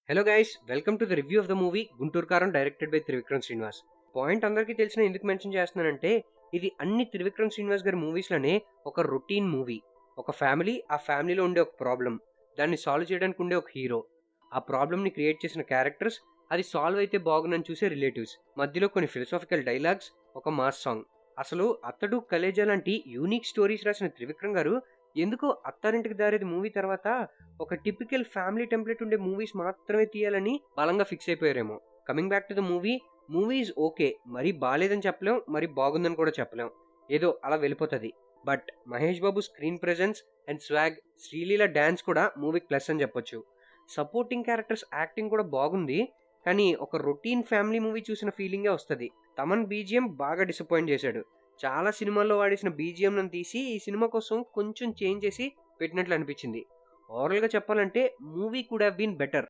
Hello guys, welcome to the review of the movie Guntur Kaaram directed by Trivikram Srinivas. Point అందరికీ తెలిసిన ఎందుకు mention చేస్తున్నానంటే, ఇది అన్ని త్రివిక్రమ్ శ్రీనివాస్ గారి మూవీస్లోనే ఒక రొటీన్ మూవీ. ఒక ఫ్యామిలీ, ఆ ఫ్యామిలీలో ఉండే ఒక ప్రాబ్లం, దాన్ని సాల్వ్ చేయడానికి ఉండే ఒక హీరో, ఆ ప్రాబ్లమ్ని క్రియేట్ చేసిన క్యారెక్టర్స్, అది సాల్వ్ అయితే బాగుందని చూసే రిలేటివ్స్, మధ్యలో కొన్ని ఫిలసాఫికల్ డైలాగ్స్, ఒక మాస్ సాంగ్. అసలు అతడు కలేజా లాంటి యూనిక్ స్టోరీస్ రాసిన త్రివిక్రమ్ గారు ఎందుకో అత్తారింటికి దారేది మూవీ తర్వాత ఒక టిపికల్ ఫ్యామిలీ టెంప్లెట్ ఉండే మూవీస్ మాత్రమే తీయాలని బలంగా ఫిక్స్ అయిపోయారేమో. Coming back to the movie is okay. మరీ బాగాలేదని చెప్పలేం, మరి బాగుందని కూడా చెప్పలేం. ఏదో అలా వెళ్ళిపోతుంది. But Mahesh Babu screen presence and swag, Sreeleela dance కూడా మూవీకి ప్లస్ అని చెప్పొచ్చు. సపోర్టింగ్ క్యారెక్టర్స్ యాక్టింగ్ కూడా బాగుంది, కానీ ఒక రొటీన్ ఫ్యామిలీ మూవీ చూసిన ఫీలింగే వస్తుంది. తమన్ బీజిఎం బాగా డిసప్పాయింట్ చేశాడు. చాలా సినిమాల్లో వాడేసిన బీజిఎంను తీసి ఈ సినిమా కోసం కొంచెం చేంజ్ చేసి పెట్టినట్లు అనిపించింది. ఓవరాల్గా చెప్పాలంటే movie could have been better.